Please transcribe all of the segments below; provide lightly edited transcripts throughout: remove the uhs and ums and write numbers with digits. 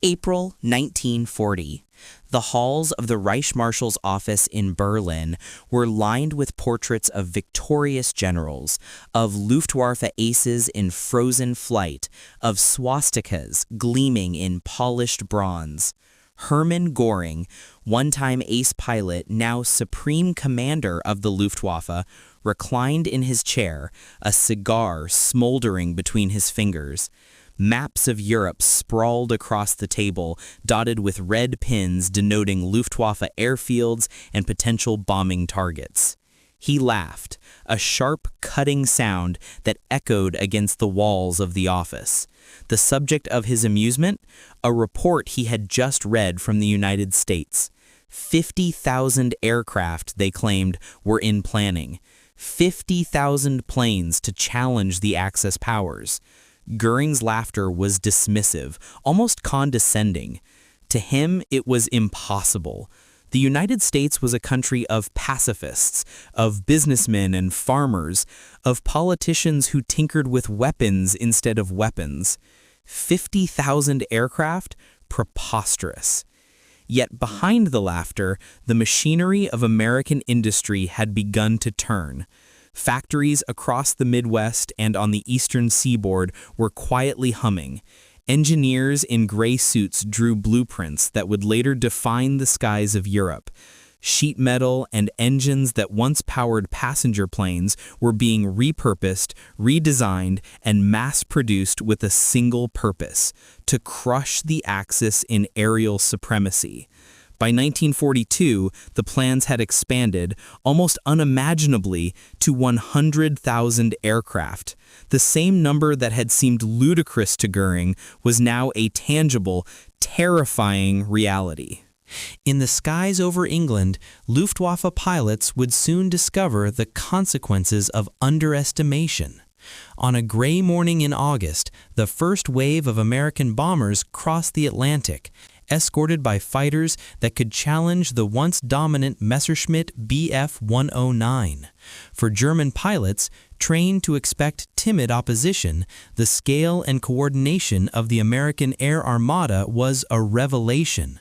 April 1940. The halls of the Reichsmarshal's office in Berlin were lined with portraits of victorious generals, of Luftwaffe aces in frozen flight, of swastikas gleaming in polished bronze. Hermann Göring, one-time ace pilot, now supreme commander of the Luftwaffe, reclined in his chair, a cigar smoldering between his fingers. Maps of Europe sprawled across the table, dotted with red pins denoting Luftwaffe airfields and potential bombing targets. He laughed, a sharp, cutting sound that echoed against the walls of the office. The subject of his amusement? A report he had just read from the United States. 50,000 aircraft, they claimed, were in planning. 50,000 planes to challenge the Axis powers. Göring's laughter was dismissive, almost condescending. To him, it was impossible. The United States was a country of pacifists, of businessmen and farmers, of politicians who tinkered with weapons instead of weapons. 50,000 aircraft? Preposterous. Yet behind the laughter, the machinery of American industry had begun to turn. Factories across the Midwest and on the eastern seaboard were quietly humming. Engineers in gray suits drew blueprints that would later define the skies of Europe. Sheet metal and engines that once powered passenger planes were being repurposed, redesigned, and mass-produced with a single purpose: to crush the Axis in aerial supremacy. By 1942, the plans had expanded, almost unimaginably, to 100,000 aircraft. The same number that had seemed ludicrous to Göring was now a tangible, terrifying reality. In the skies over England, Luftwaffe pilots would soon discover the consequences of underestimation. On a gray morning in August, the first wave of American bombers crossed the Atlantic, escorted by fighters that could challenge the once dominant Messerschmitt Bf-109. For German pilots, trained to expect timid opposition, the scale and coordination of the American air armada was a revelation.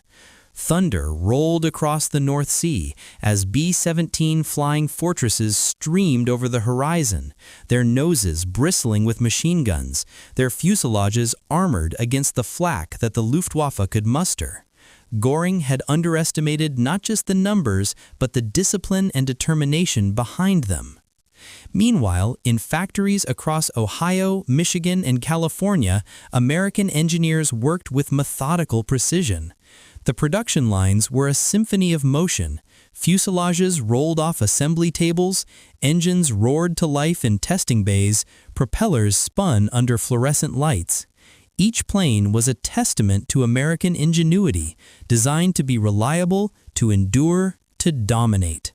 Thunder rolled across the North Sea as B-17 flying fortresses streamed over the horizon, their noses bristling with machine guns, their fuselages armored against the flak that the Luftwaffe could muster. Göring had underestimated not just the numbers, but the discipline and determination behind them. Meanwhile, in factories across Ohio, Michigan, and California, American engineers worked with methodical precision. The production lines were a symphony of motion. Fuselages rolled off assembly tables, engines roared to life in testing bays, propellers spun under fluorescent lights. Each plane was a testament to American ingenuity, designed to be reliable, to endure, to dominate.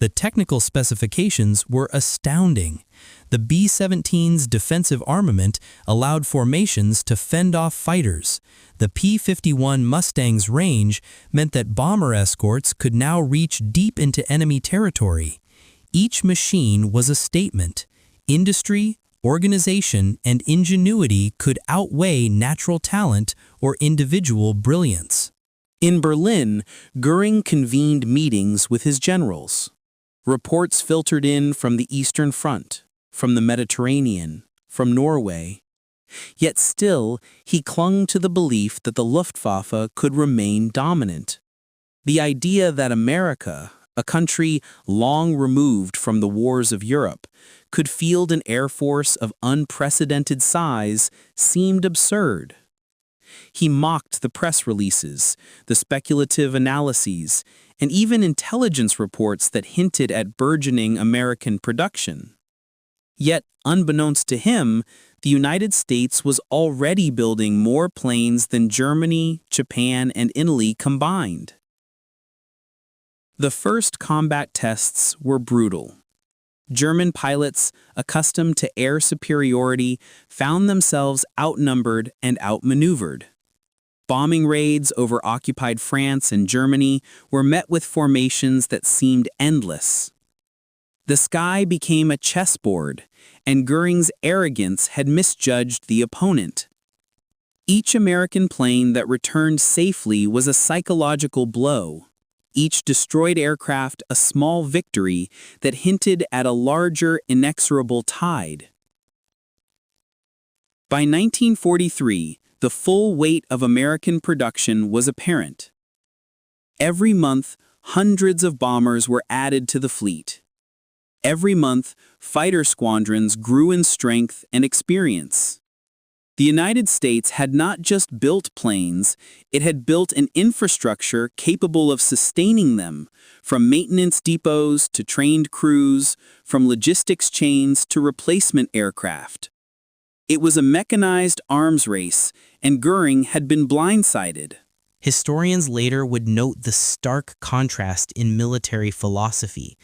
The technical specifications were astounding. The B-17's defensive armament allowed formations to fend off fighters. The P-51 Mustang's range meant that bomber escorts could now reach deep into enemy territory. Each machine was a statement. Industry, organization, and ingenuity could outweigh natural talent or individual brilliance. In Berlin, Göring convened meetings with his generals. Reports filtered in from the Eastern Front, from the Mediterranean, from Norway. Yet still, he clung to the belief that the Luftwaffe could remain dominant. The idea that America, a country long removed from the wars of Europe, could field an air force of unprecedented size seemed absurd. He mocked the press releases, the speculative analyses, and even intelligence reports that hinted at burgeoning American production. Yet, unbeknownst to him, the United States was already building more planes than Germany, Japan, and Italy combined. The first combat tests were brutal. German pilots, accustomed to air superiority, found themselves outnumbered and outmaneuvered. Bombing raids over occupied France and Germany were met with formations that seemed endless. The sky became a chessboard, and Göring's arrogance had misjudged the opponent. Each American plane that returned safely was a psychological blow. Each destroyed aircraft a small victory that hinted at a larger, inexorable tide. By 1943, the full weight of American production was apparent. Every month, hundreds of bombers were added to the fleet. Every month, fighter squadrons grew in strength and experience. The United States had not just built planes, it had built an infrastructure capable of sustaining them, from maintenance depots to trained crews, from logistics chains to replacement aircraft. It was a mechanized arms race, and Göring had been blindsided. Historians later would note the stark contrast in military philosophy.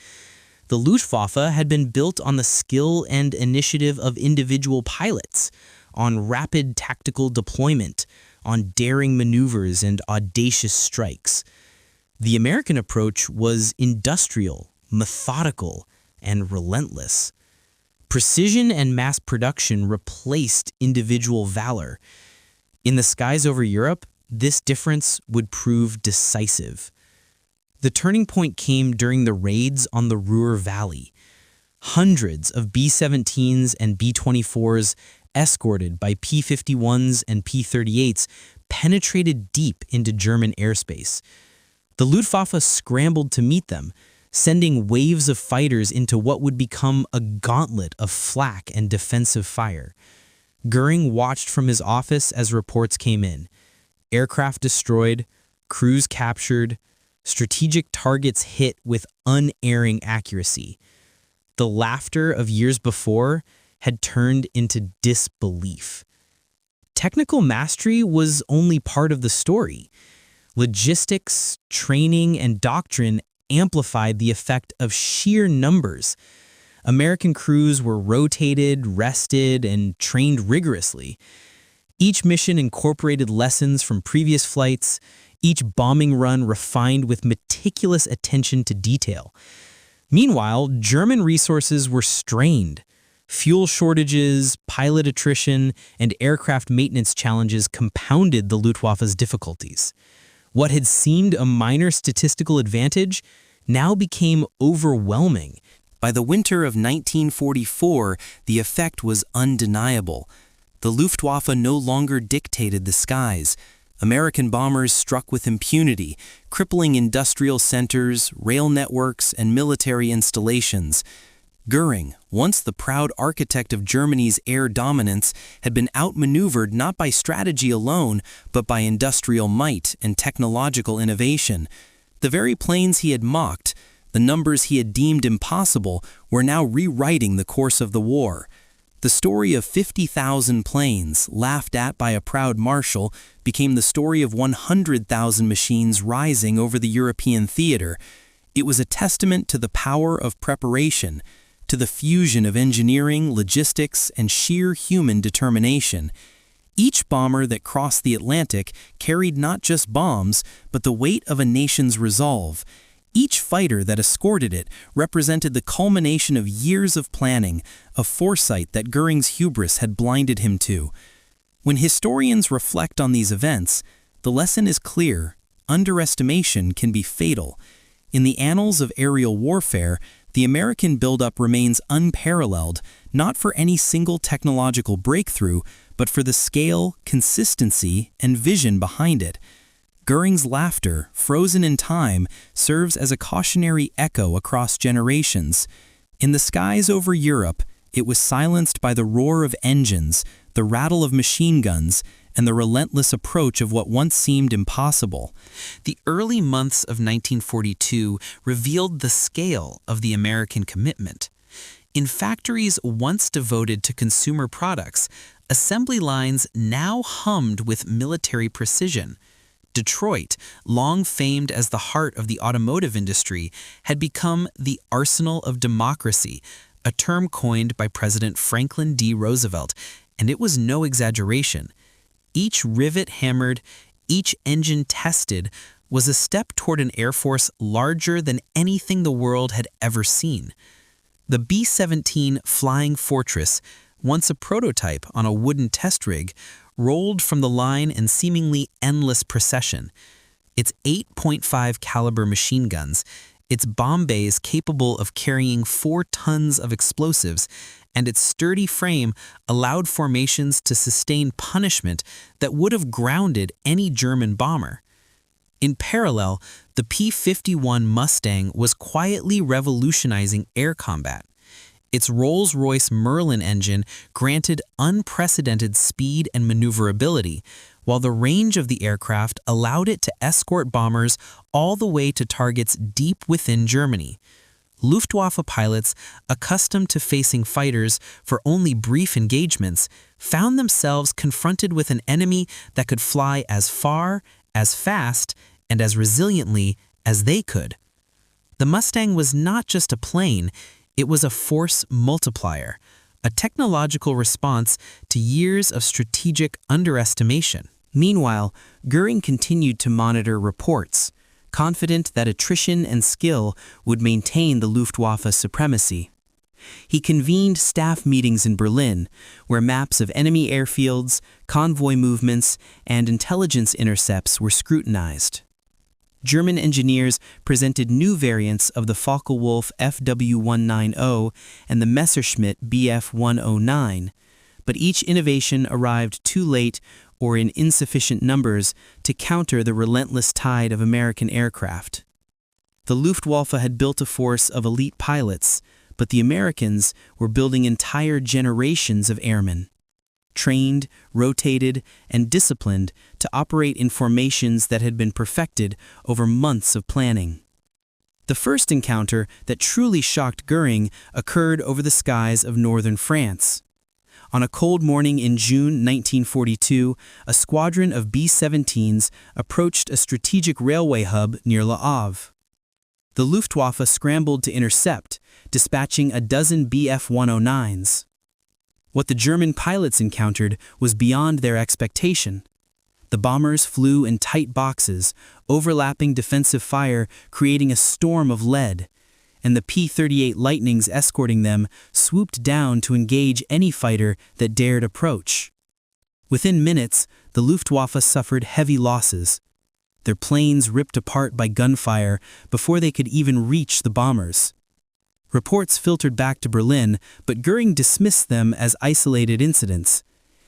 The Luftwaffe had been built on the skill and initiative of individual pilots, on rapid tactical deployment, on daring maneuvers and audacious strikes. The American approach was industrial, methodical, and relentless. Precision and mass production replaced individual valor. In the skies over Europe, this difference would prove decisive. The turning point came during the raids on the Ruhr Valley. Hundreds of B-17s and B-24s, escorted by P-51s and P-38s, penetrated deep into German airspace. The Luftwaffe scrambled to meet them, sending waves of fighters into what would become a gauntlet of flak and defensive fire. Göring watched from his office as reports came in. Aircraft destroyed, crews captured, strategic targets hit with unerring accuracy. The laughter of years before had turned into disbelief. Technical mastery was only part of the story. Logistics, training, and doctrine amplified the effect of sheer numbers. American crews were rotated, rested, and trained rigorously. Each mission incorporated lessons from previous flights, each bombing run refined with meticulous attention to detail. Meanwhile, German resources were strained. Fuel shortages, pilot attrition, and aircraft maintenance challenges compounded the Luftwaffe's difficulties. What had seemed a minor statistical advantage now became overwhelming. By the winter of 1944, the effect was undeniable. The Luftwaffe no longer dictated the skies. American bombers struck with impunity, crippling industrial centers, rail networks, and military installations. Göring, once the proud architect of Germany's air dominance, had been outmaneuvered not by strategy alone, but by industrial might and technological innovation. The very planes he had mocked, the numbers he had deemed impossible, were now rewriting the course of the war. The story of 50,000 planes, laughed at by a proud marshal, became the story of 100,000 machines rising over the European theater. It was a testament to the power of preparation, to the fusion of engineering, logistics, and sheer human determination. Each bomber that crossed the Atlantic carried not just bombs, but the weight of a nation's resolve. Each fighter that escorted it represented the culmination of years of planning, of foresight that Göring's hubris had blinded him to. When historians reflect on these events, the lesson is clear: underestimation can be fatal. In the annals of aerial warfare, the American buildup remains unparalleled, not for any single technological breakthrough, but for the scale, consistency, and vision behind it. Göring's laughter, frozen in time, serves as a cautionary echo across generations. In the skies over Europe, it was silenced by the roar of engines, the rattle of machine guns, and the relentless approach of what once seemed impossible. The early months of 1942 revealed the scale of the American commitment. In factories once devoted to consumer products, assembly lines now hummed with military precision. Detroit, long famed as the heart of the automotive industry, had become the arsenal of democracy, a term coined by President Franklin D. Roosevelt, and it was no exaggeration. Each rivet hammered, each engine tested, was a step toward an Air Force larger than anything the world had ever seen. The B-17 Flying Fortress, once a prototype on a wooden test rig, rolled from the line in seemingly endless procession. Its 8.5 caliber machine guns, its bomb bays capable of carrying 4 tons of explosives, and its sturdy frame allowed formations to sustain punishment that would have grounded any German bomber. In parallel, the P-51 Mustang was quietly revolutionizing air combat. Its Rolls-Royce Merlin engine granted unprecedented speed and maneuverability, while the range of the aircraft allowed it to escort bombers all the way to targets deep within Germany. Luftwaffe pilots, accustomed to facing fighters for only brief engagements, found themselves confronted with an enemy that could fly as far, as fast, and as resiliently as they could. The Mustang was not just a plane, it was a force multiplier, a technological response to years of strategic underestimation. Meanwhile, Göring continued to monitor reports, confident that attrition and skill would maintain the Luftwaffe's supremacy. He convened staff meetings in Berlin, where maps of enemy airfields, convoy movements, and intelligence intercepts were scrutinized. German engineers presented new variants of the Focke-Wulf FW-190 and the Messerschmitt Bf-109, but each innovation arrived too late or in insufficient numbers to counter the relentless tide of American aircraft. The Luftwaffe had built a force of elite pilots, but the Americans were building entire generations of airmen, trained, rotated, and disciplined to operate in formations that had been perfected over months of planning. The first encounter that truly shocked Göring occurred over the skies of northern France. On a cold morning in June 1942, a squadron of B-17s approached a strategic railway hub near Le Havre. The Luftwaffe scrambled to intercept, dispatching a dozen Bf-109s. What the German pilots encountered was beyond their expectation. The bombers flew in tight boxes, overlapping defensive fire, creating a storm of lead, and the P-38 Lightnings escorting them swooped down to engage any fighter that dared approach. Within minutes, the Luftwaffe suffered heavy losses. Their planes ripped apart by gunfire before they could even reach the bombers. Reports filtered back to Berlin, but Göring dismissed them as isolated incidents.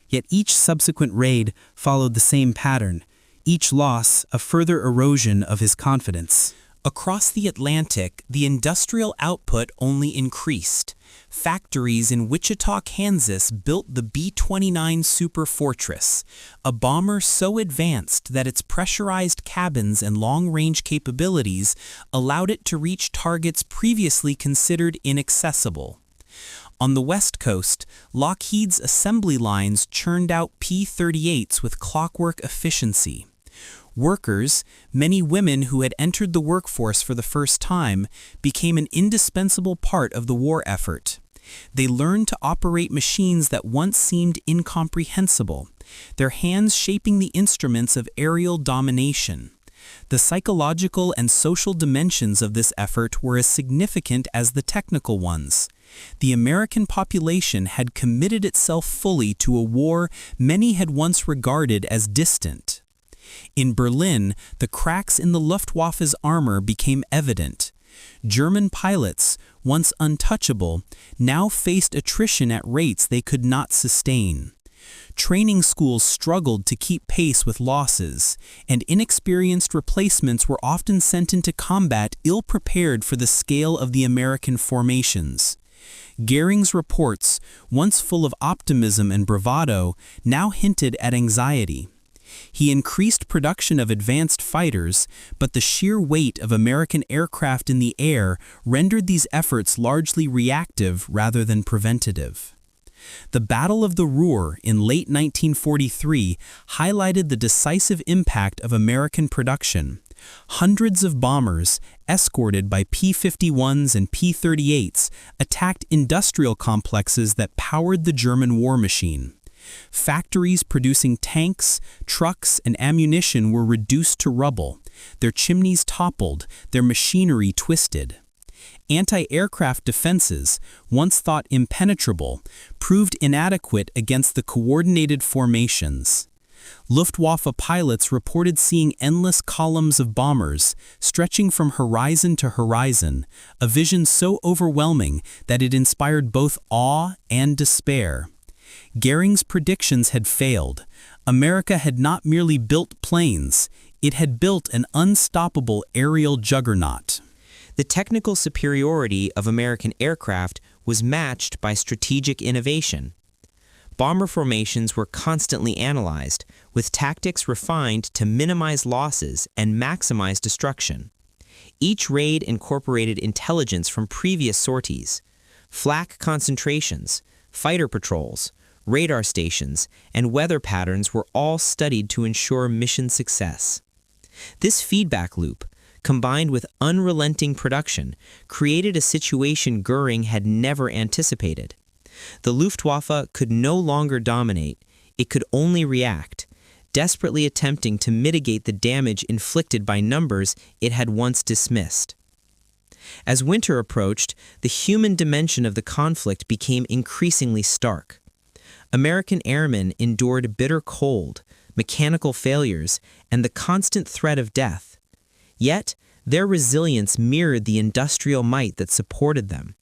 Yet each subsequent raid followed the same pattern, each loss a further erosion of his confidence. Across the Atlantic, the industrial output only increased. Factories in Wichita, Kansas built the B-29 Super Fortress, a bomber so advanced that its pressurized cabins and long-range capabilities allowed it to reach targets previously considered inaccessible. On the West Coast, Lockheed's assembly lines churned out P-38s with clockwork efficiency. Workers, many women who had entered the workforce for the first time, became an indispensable part of the war effort. They learned to operate machines that once seemed incomprehensible, their hands shaping the instruments of aerial domination. The psychological and social dimensions of this effort were as significant as the technical ones. The American population had committed itself fully to a war many had once regarded as distant. In Berlin, the cracks in the Luftwaffe's armor became evident. German pilots, once untouchable, now faced attrition at rates they could not sustain. Training schools struggled to keep pace with losses, and inexperienced replacements were often sent into combat ill-prepared for the scale of the American formations. Göring's reports, once full of optimism and bravado, now hinted at anxiety. He increased production of advanced fighters, but the sheer weight of American aircraft in the air rendered these efforts largely reactive rather than preventative. The Battle of the Ruhr in late 1943 highlighted the decisive impact of American production. Hundreds of bombers, escorted by P-51s and P-38s, attacked industrial complexes that powered the German war machine. Factories producing tanks, trucks, and ammunition were reduced to rubble, their chimneys toppled, their machinery twisted. Anti-aircraft defenses, once thought impenetrable, proved inadequate against the coordinated formations. Luftwaffe pilots reported seeing endless columns of bombers stretching from horizon to horizon, a vision so overwhelming that it inspired both awe and despair. Göring's predictions had failed. America had not merely built planes, it had built an unstoppable aerial juggernaut. The technical superiority of American aircraft was matched by strategic innovation. Bomber formations were constantly analyzed, with tactics refined to minimize losses and maximize destruction. Each raid incorporated intelligence from previous sorties. Flak concentrations, fighter patrols, radar stations, and weather patterns were all studied to ensure mission success. This feedback loop, combined with unrelenting production, created a situation Göring had never anticipated. The Luftwaffe could no longer dominate, it could only react, desperately attempting to mitigate the damage inflicted by numbers it had once dismissed. As winter approached, the human dimension of the conflict became increasingly stark. American airmen endured bitter cold, mechanical failures, and the constant threat of death. Yet, their resilience mirrored the industrial might that supported them.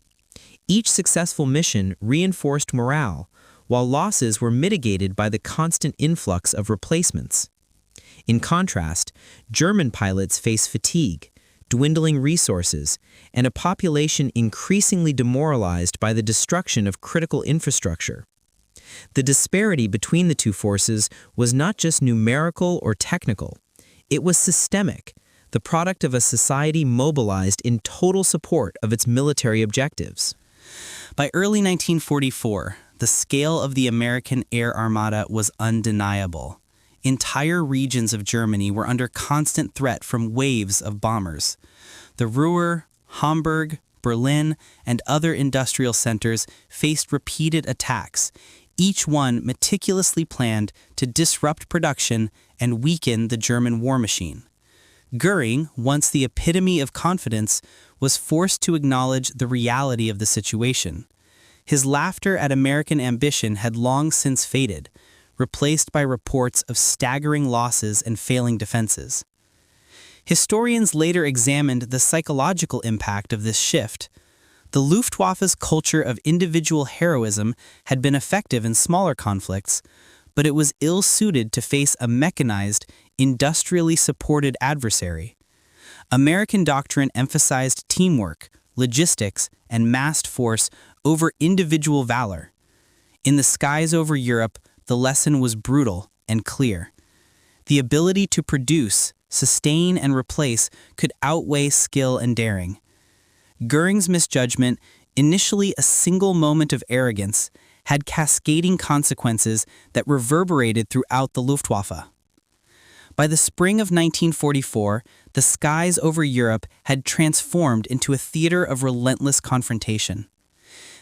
Each successful mission reinforced morale, while losses were mitigated by the constant influx of replacements. In contrast, German pilots face fatigue, dwindling resources, and a population increasingly demoralized by the destruction of critical infrastructure. The disparity between the two forces was not just numerical or technical, it was systemic, the product of a society mobilized in total support of its military objectives. By early 1944, the scale of the American air armada was undeniable. Entire regions of Germany were under constant threat from waves of bombers. The Ruhr, Hamburg, Berlin, and other industrial centers faced repeated attacks, each one meticulously planned to disrupt production and weaken the German war machine. Göring, once the epitome of confidence, was forced to acknowledge the reality of the situation. His laughter at American ambition had long since faded, replaced by reports of staggering losses and failing defenses. Historians later examined the psychological impact of this shift. The Luftwaffe's culture of individual heroism had been effective in smaller conflicts, but it was ill-suited to face a mechanized, industrially supported adversary. American doctrine emphasized teamwork, logistics, and massed force over individual valor. In the skies over Europe, the lesson was brutal and clear. The ability to produce, sustain, and replace could outweigh skill and daring. Göring's misjudgment, initially a single moment of arrogance, had cascading consequences that reverberated throughout the Luftwaffe. By the spring of 1944, the skies over Europe had transformed into a theater of relentless confrontation.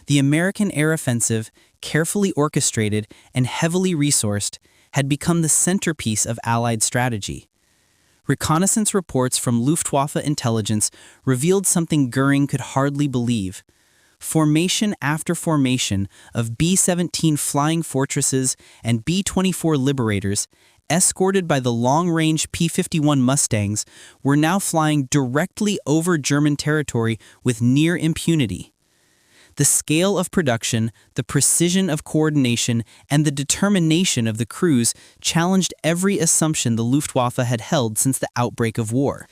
The American air offensive, carefully orchestrated and heavily resourced, had become the centerpiece of Allied strategy. Reconnaissance reports from Luftwaffe intelligence revealed something Göring could hardly believe. Formation after formation of B-17 Flying Fortresses and B-24 Liberators, escorted by the long-range P-51 Mustangs, were now flying directly over German territory with near impunity. The scale of production, the precision of coordination, and the determination of the crews challenged every assumption the Luftwaffe had held since the outbreak of war.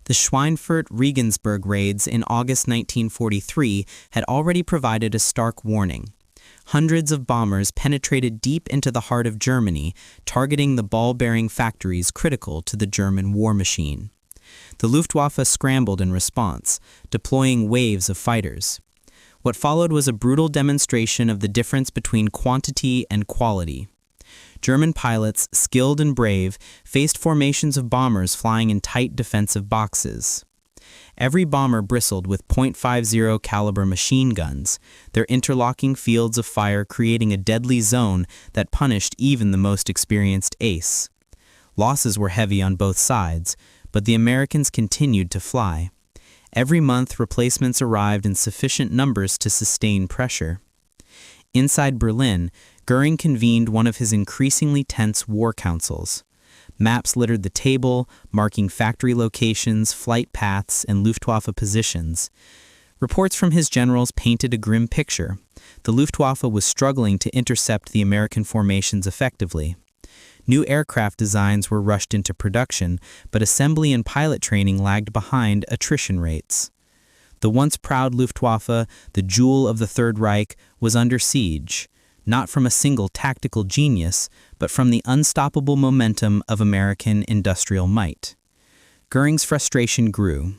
The Schweinfurt-Regensburg raids in August 1943 had already provided a stark warning. Hundreds of bombers penetrated deep into the heart of Germany, targeting the ball-bearing factories critical to the German war machine. The Luftwaffe scrambled in response, deploying waves of fighters. What followed was a brutal demonstration of the difference between quantity and quality. German pilots, skilled and brave, faced formations of bombers flying in tight defensive boxes. Every bomber bristled with .50 caliber machine guns, their interlocking fields of fire creating a deadly zone that punished even the most experienced ace. Losses were heavy on both sides, but the Americans continued to fly. Every month, replacements arrived in sufficient numbers to sustain pressure. Inside Berlin, Göring convened one of his increasingly tense war councils. Maps littered the table, marking factory locations, flight paths, and Luftwaffe positions. Reports from his generals painted a grim picture. The Luftwaffe was struggling to intercept the American formations effectively. New aircraft designs were rushed into production, but assembly and pilot training lagged behind attrition rates. The once proud Luftwaffe, the jewel of the Third Reich, was under siege, not from a single tactical genius, but from the unstoppable momentum of American industrial might. Göring's frustration grew.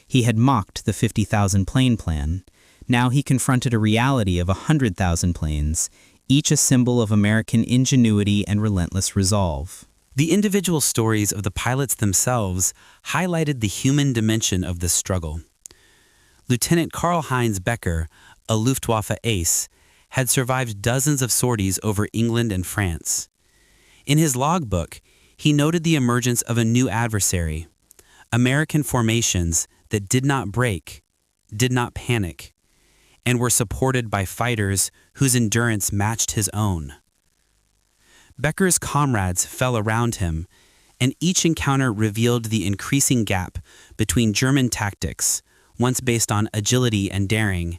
He had mocked the 50,000 plane plan. Now he confronted a reality of 100,000 planes, each a symbol of American ingenuity and relentless resolve. The individual stories of the pilots themselves highlighted the human dimension of this struggle. Lieutenant Karl-Heinz Becker, a Luftwaffe ace, had survived dozens of sorties over England and France. In his logbook, he noted the emergence of a new adversary, American formations that did not break, did not panic, and were supported by fighters whose endurance matched his own. Becker's comrades fell around him, and each encounter revealed the increasing gap between German tactics, once based on agility and daring,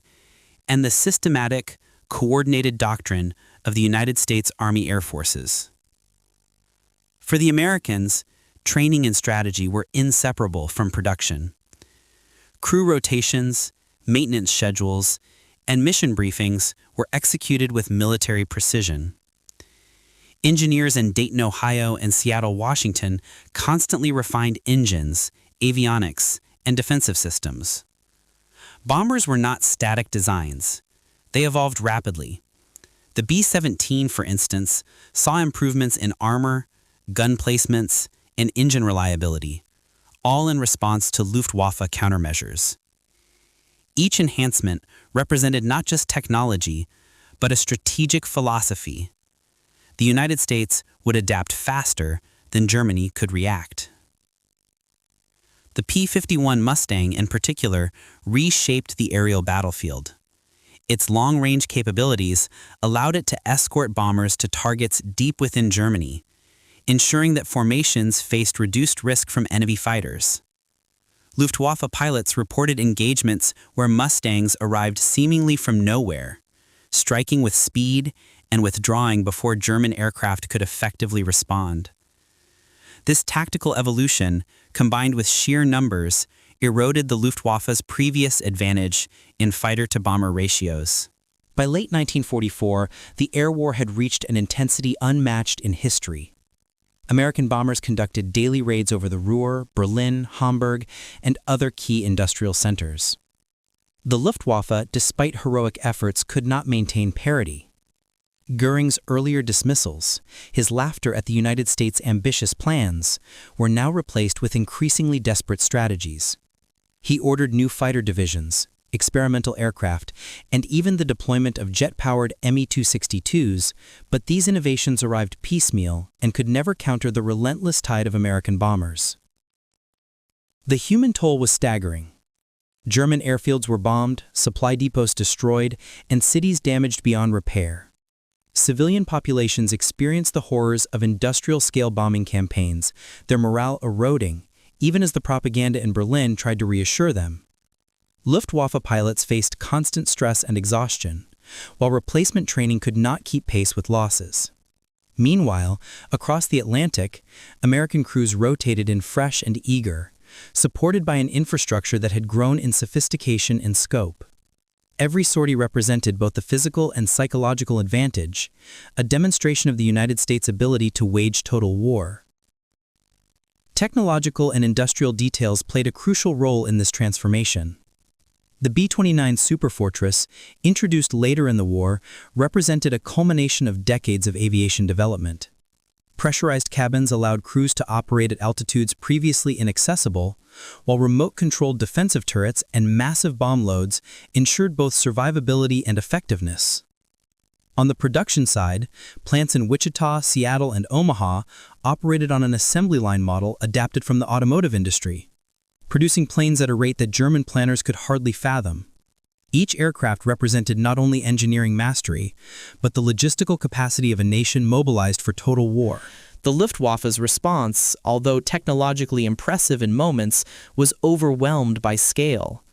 and the systematic, coordinated doctrine of the United States Army Air Forces. For the Americans, training and strategy were inseparable from production. Crew rotations, maintenance schedules, and mission briefings were executed with military precision. Engineers in Dayton, Ohio and Seattle, Washington constantly refined engines, avionics, and defensive systems. Bombers were not static designs. They evolved rapidly. The B-17, for instance, saw improvements in armor, gun placements, and engine reliability, all in response to Luftwaffe countermeasures. Each enhancement represented not just technology, but a strategic philosophy. The United States would adapt faster than Germany could react. The P-51 Mustang, in particular, reshaped the aerial battlefield. Its long-range capabilities allowed it to escort bombers to targets deep within Germany, ensuring that formations faced reduced risk from enemy fighters. Luftwaffe pilots reported engagements where Mustangs arrived seemingly from nowhere, striking with speed and withdrawing before German aircraft could effectively respond. This tactical evolution, combined with sheer numbers, eroded the Luftwaffe's previous advantage in fighter-to-bomber ratios. By late 1944, the air war had reached an intensity unmatched in history. American bombers conducted daily raids over the Ruhr, Berlin, Hamburg, and other key industrial centers. The Luftwaffe, despite heroic efforts, could not maintain parity. Göring's earlier dismissals, his laughter at the United States' ambitious plans, were now replaced with increasingly desperate strategies. He ordered new fighter divisions, experimental aircraft, and even the deployment of jet-powered Me-262s, but these innovations arrived piecemeal and could never counter the relentless tide of American bombers. The human toll was staggering. German airfields were bombed, supply depots destroyed, and cities damaged beyond repair. Civilian populations experienced the horrors of industrial-scale bombing campaigns, their morale eroding, even as the propaganda in Berlin tried to reassure them. Luftwaffe pilots faced constant stress and exhaustion, while replacement training could not keep pace with losses. Meanwhile, across the Atlantic, American crews rotated in fresh and eager, supported by an infrastructure that had grown in sophistication and scope. Every sortie represented both the physical and psychological advantage, a demonstration of the United States' ability to wage total war. Technological and industrial details played a crucial role in this transformation. The B-29 Superfortress, introduced later in the war, represented a culmination of decades of aviation development. Pressurized cabins allowed crews to operate at altitudes previously inaccessible, while remote-controlled defensive turrets and massive bomb loads ensured both survivability and effectiveness. On the production side, plants in Wichita, Seattle, and Omaha operated on an assembly line model adapted from the automotive industry. producing planes at a rate that German planners could hardly fathom. Each aircraft represented not only engineering mastery, but the logistical capacity of a nation mobilized for total war. The Luftwaffe's response, although technologically impressive in moments, was overwhelmed by scale.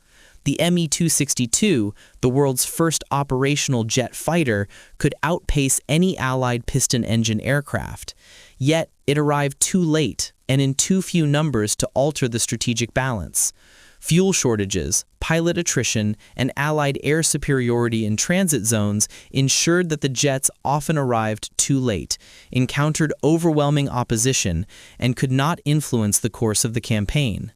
The Me-262, the world's first operational jet fighter, could outpace any Allied piston-engine aircraft. Yet, it arrived too late and in too few numbers to alter the strategic balance. Fuel shortages, pilot attrition, and Allied air superiority in transit zones ensured that the jets often arrived too late, encountered overwhelming opposition, and could not influence the course of the campaign.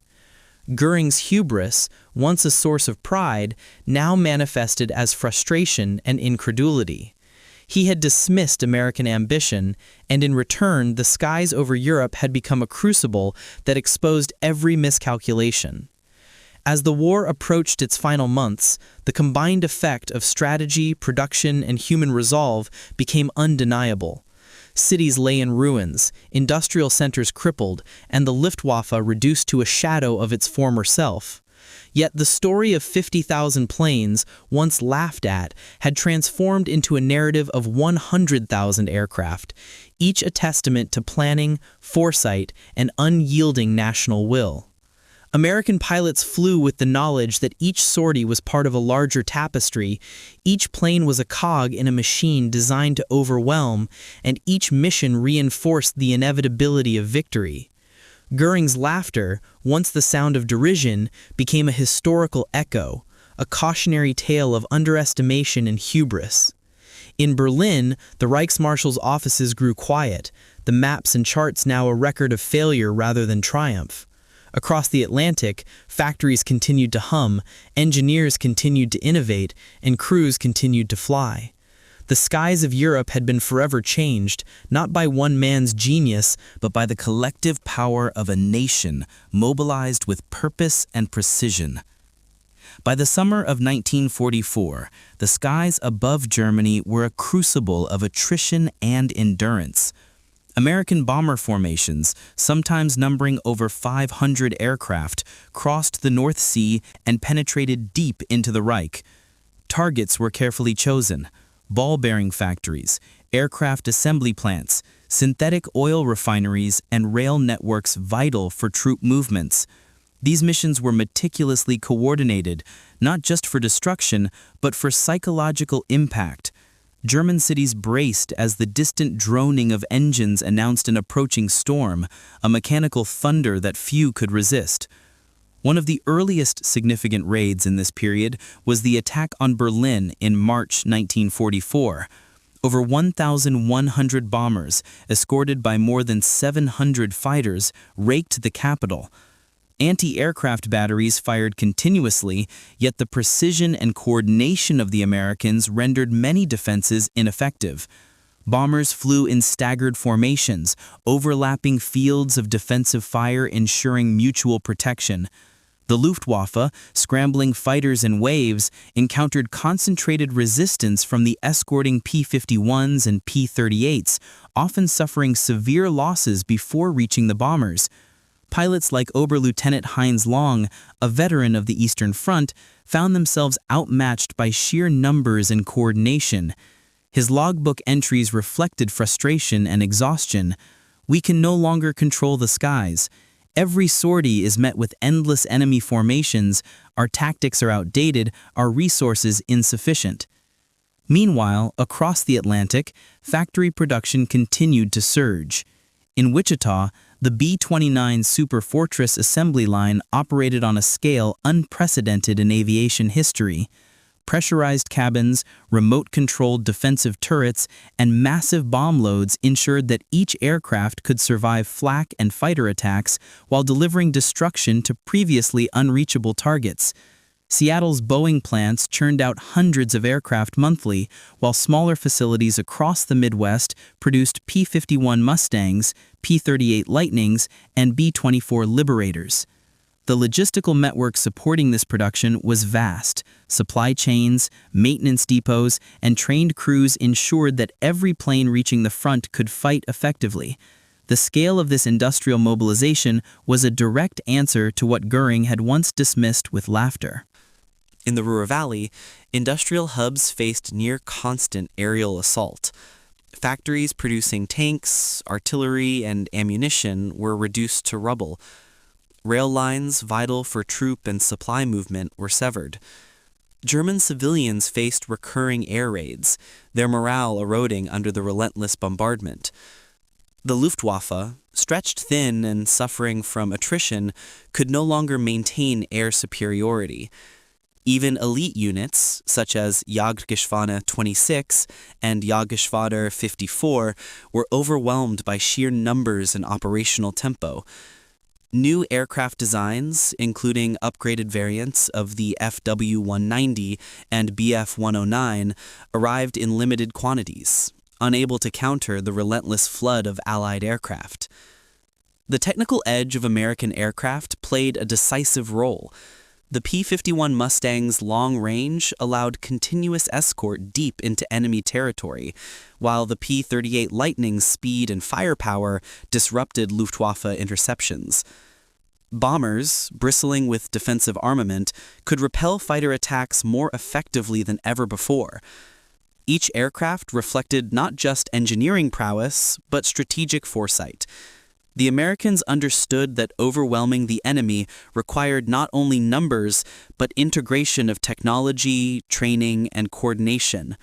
Göring's hubris, once a source of pride, now manifested as frustration and incredulity. He had dismissed American ambition, and in return, the skies over Europe had become a crucible that exposed every miscalculation. As the war approached its final months, the combined effect of strategy, production, and human resolve became undeniable. Cities lay in ruins, industrial centers crippled, and the Luftwaffe reduced to a shadow of its former self. Yet the story of 50,000 planes, once laughed at, had transformed into a narrative of 100,000 aircraft, each a testament to planning, foresight, and unyielding national will. American pilots flew with the knowledge that each sortie was part of a larger tapestry, each plane was a cog in a machine designed to overwhelm, and each mission reinforced the inevitability of victory. Göring's laughter, once the sound of derision, became a historical echo, a cautionary tale of underestimation and hubris. In Berlin, the Reichsmarshal's offices grew quiet, the maps and charts now a record of failure rather than triumph. Across the Atlantic, factories continued to hum, engineers continued to innovate, and crews continued to fly. The skies of Europe had been forever changed, not by one man's genius, but by the collective power of a nation mobilized with purpose and precision. By the summer of 1944, the skies above Germany were a crucible of attrition and endurance. American bomber formations, sometimes numbering over 500 aircraft, crossed the North Sea and penetrated deep into the Reich. Targets were carefully chosen: ball-bearing factories, aircraft assembly plants, synthetic oil refineries, and rail networks vital for troop movements. These missions were meticulously coordinated, not just for destruction, but for psychological impact. German cities braced as the distant droning of engines announced an approaching storm, a mechanical thunder that few could resist. One of the earliest significant raids in this period was the attack on Berlin in March 1944. Over 1,100 bombers, escorted by more than 700 fighters, raked the capital. Anti-aircraft batteries fired continuously, yet the precision and coordination of the Americans rendered many defenses ineffective. Bombers flew in staggered formations, overlapping fields of defensive fire ensuring mutual protection. The Luftwaffe, scrambling fighters in waves, encountered concentrated resistance from the escorting P-51s and P-38s, often suffering severe losses before reaching the bombers. Pilots like Oberlieutenant Heinz Long, a veteran of the Eastern Front, found themselves outmatched by sheer numbers and coordination. His logbook entries reflected frustration and exhaustion. "We can no longer control the skies. Every sortie is met with endless enemy formations. Our tactics are outdated, our resources insufficient." Meanwhile, across the Atlantic, factory production continued to surge. In Wichita, the B-29 Super Fortress assembly line operated on a scale unprecedented in aviation history. Pressurized cabins, remote-controlled defensive turrets, and massive bomb loads ensured that each aircraft could survive flak and fighter attacks while delivering destruction to previously unreachable targets. Seattle's Boeing plants churned out hundreds of aircraft monthly, while smaller facilities across the Midwest produced P-51 Mustangs, P-38 Lightnings, and B-24 Liberators. The logistical network supporting this production was vast. Supply chains, maintenance depots, and trained crews ensured that every plane reaching the front could fight effectively. The scale of this industrial mobilization was a direct answer to what Göring had once dismissed with laughter. In the Ruhr Valley, industrial hubs faced near-constant aerial assault. Factories producing tanks, artillery, and ammunition were reduced to rubble. Rail lines vital for troop and supply movement were severed. German civilians faced recurring air raids, their morale eroding under the relentless bombardment. The Luftwaffe, stretched thin and suffering from attrition, could no longer maintain air superiority. Even elite units, such as Jagdgeschwader 26 and Jagdgeschwader 54, were overwhelmed by sheer numbers and operational tempo. New aircraft designs, including upgraded variants of the FW-190 and Bf-109, arrived in limited quantities, unable to counter the relentless flood of Allied aircraft. The technical edge of American aircraft played a decisive role. The P-51 Mustang's long range allowed continuous escort deep into enemy territory, while the P-38 Lightning's speed and firepower disrupted Luftwaffe interceptions. Bombers, bristling with defensive armament, could repel fighter attacks more effectively than ever before. Each aircraft reflected not just engineering prowess, but strategic foresight. The Americans understood that overwhelming the enemy required not only numbers, but integration of technology, training, and coordination.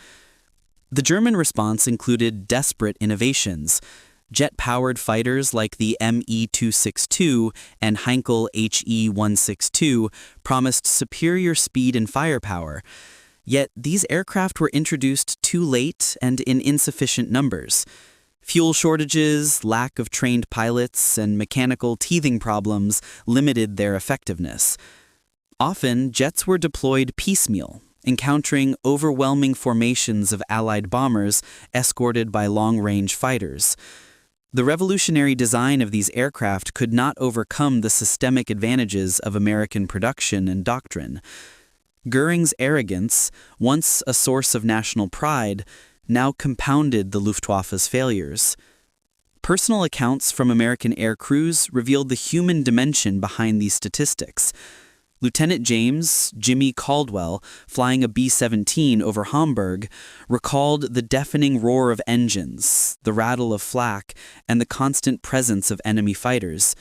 The German response included desperate innovations. Jet-powered fighters like the Me-262 and Heinkel He-162 promised superior speed and firepower. Yet these aircraft were introduced too late and in insufficient numbers. Fuel shortages, lack of trained pilots, and mechanical teething problems limited their effectiveness. Often, jets were deployed piecemeal, encountering overwhelming formations of Allied bombers escorted by long-range fighters. The revolutionary design of these aircraft could not overcome the systemic advantages of American production and doctrine. Göring's arrogance, once a source of national pride, now compounded the Luftwaffe's failures. Personal accounts from American air crews revealed the human dimension behind these statistics. Lieutenant James Jimmy Caldwell, flying a B-17 over Hamburg, recalled the deafening roar of engines, the rattle of flak, and the constant presence of enemy fighters.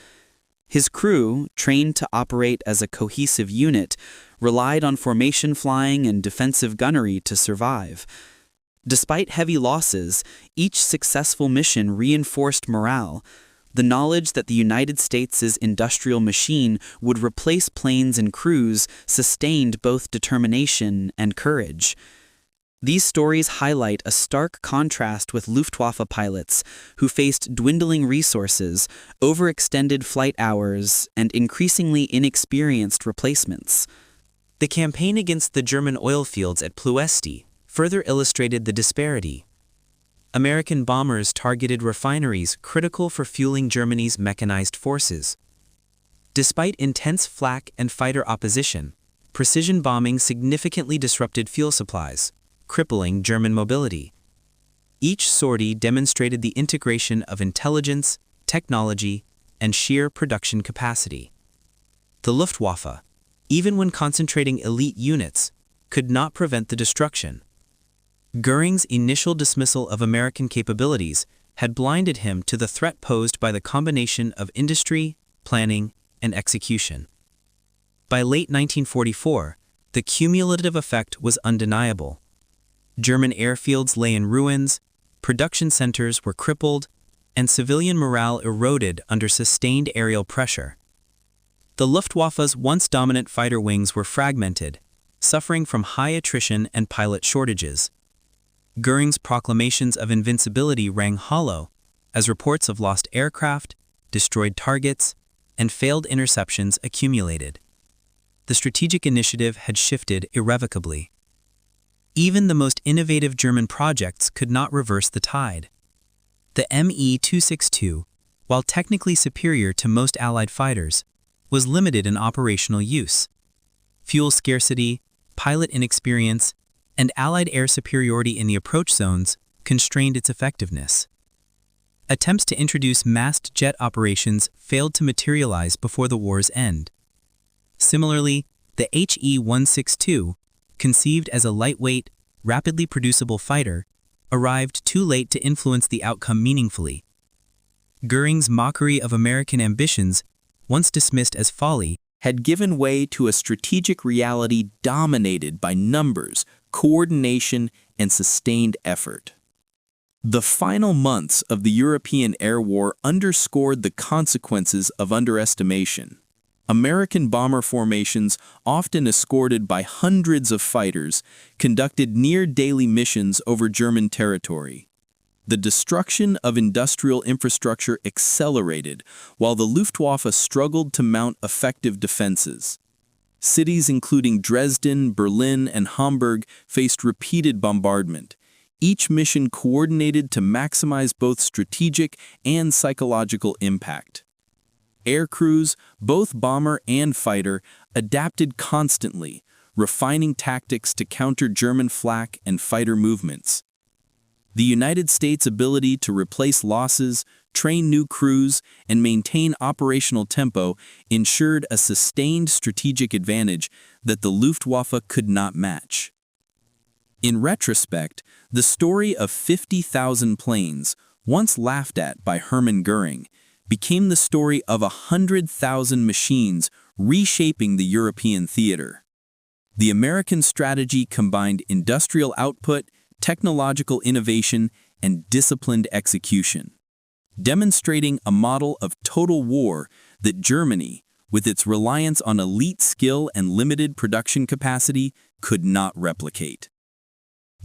His crew, trained to operate as a cohesive unit, relied on formation flying and defensive gunnery to survive. Despite heavy losses, each successful mission reinforced morale. The knowledge that the United States' industrial machine would replace planes and crews sustained both determination and courage. These stories highlight a stark contrast with Luftwaffe pilots who faced dwindling resources, overextended flight hours, and increasingly inexperienced replacements. The campaign against the German oil fields at Ploesti further illustrated the disparity. American bombers targeted refineries critical for fueling Germany's mechanized forces. Despite intense flak and fighter opposition, precision bombing significantly disrupted fuel supplies, crippling German mobility. Each sortie demonstrated the integration of intelligence, technology, and sheer production capacity. The Luftwaffe, even when concentrating elite units, could not prevent the destruction. Göring's initial dismissal of American capabilities had blinded him to the threat posed by the combination of industry, planning, and execution. By late 1944, the cumulative effect was undeniable. German airfields lay in ruins, production centers were crippled, and civilian morale eroded under sustained aerial pressure. The Luftwaffe's once dominant fighter wings were fragmented, suffering from high attrition and pilot shortages. Göring's proclamations of invincibility rang hollow as reports of lost aircraft, destroyed targets, and failed interceptions accumulated. The strategic initiative had shifted irrevocably. Even the most innovative German projects could not reverse the tide. The Me-262, while technically superior to most Allied fighters, was limited in operational use. Fuel scarcity, pilot inexperience, and Allied air superiority in the approach zones constrained its effectiveness. Attempts to introduce massed jet operations failed to materialize before the war's end. Similarly, the HE-162, conceived as a lightweight, rapidly producible fighter, arrived too late to influence the outcome meaningfully. Göring's mockery of American ambitions, once dismissed as folly, had given way to a strategic reality dominated by numbers, coordination, and sustained effort. The final months of the European air war underscored the consequences of underestimation. American bomber formations, often escorted by hundreds of fighters, conducted near-daily missions over German territory. The destruction of industrial infrastructure accelerated, while the Luftwaffe struggled to mount effective defenses. Cities including Dresden, Berlin, and Hamburg faced repeated bombardment, each mission coordinated to maximize both strategic and psychological impact. Air crews, both bomber and fighter, adapted constantly, refining tactics to counter German flak and fighter movements. The United States' ability to replace losses, train new crews, and maintain operational tempo ensured a sustained strategic advantage that the Luftwaffe could not match. In retrospect, the story of 50,000 planes, once laughed at by Hermann Göring, became the story of 100,000 machines reshaping the European theater. The American strategy combined industrial output, technological innovation, and disciplined execution, demonstrating a model of total war that Germany, with its reliance on elite skill and limited production capacity, could not replicate.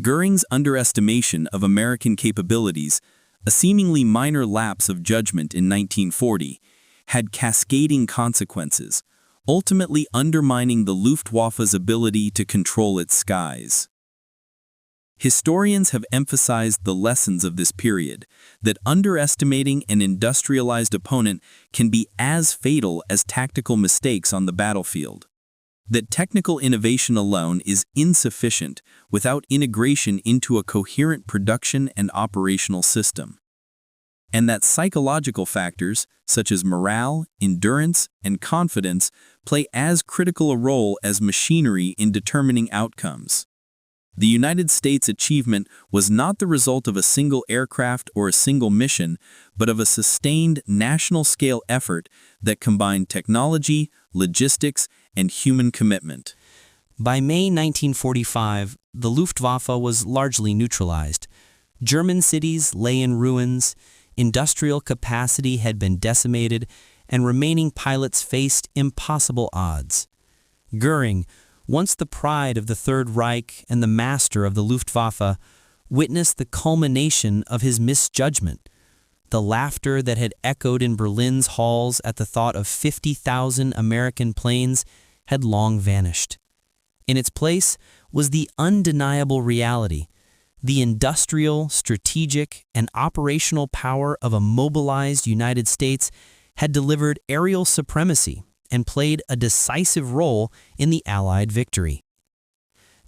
Göring's underestimation of American capabilities, a seemingly minor lapse of judgment in 1940, had cascading consequences, ultimately undermining the Luftwaffe's ability to control its skies. Historians have emphasized the lessons of this period, that underestimating an industrialized opponent can be as fatal as tactical mistakes on the battlefield. That technical innovation alone is insufficient without integration into a coherent production and operational system. And that psychological factors, such as morale, endurance, and confidence, play as critical a role as machinery in determining outcomes. The United States' achievement was not the result of a single aircraft or a single mission, but of a sustained national-scale effort that combined technology, logistics, and human commitment. By May 1945, the Luftwaffe was largely neutralized. German cities lay in ruins, industrial capacity had been decimated, and remaining pilots faced impossible odds. Göring, once the pride of the Third Reich and the master of the Luftwaffe, witnessed the culmination of his misjudgment. The laughter that had echoed in Berlin's halls at the thought of 50,000 American planes had long vanished. In its place was the undeniable reality, the industrial, strategic, and operational power of a mobilized United States had delivered aerial supremacy and played a decisive role in the Allied victory.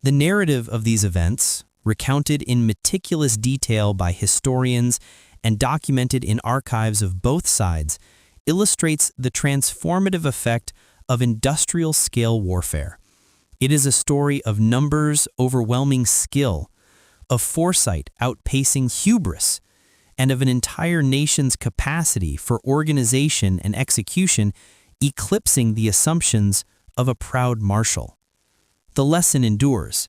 The narrative of these events, recounted in meticulous detail by historians and documented in archives of both sides, illustrates the transformative effect of industrial-scale warfare. It is a story of numbers overwhelming skill, of foresight outpacing hubris, and of an entire nation's capacity for organization and execution eclipsing the assumptions of a proud marshal. The lesson endures.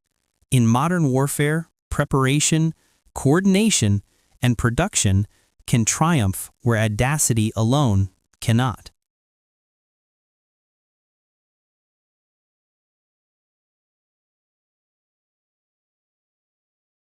In modern warfare, preparation, coordination, and production can triumph where audacity alone cannot.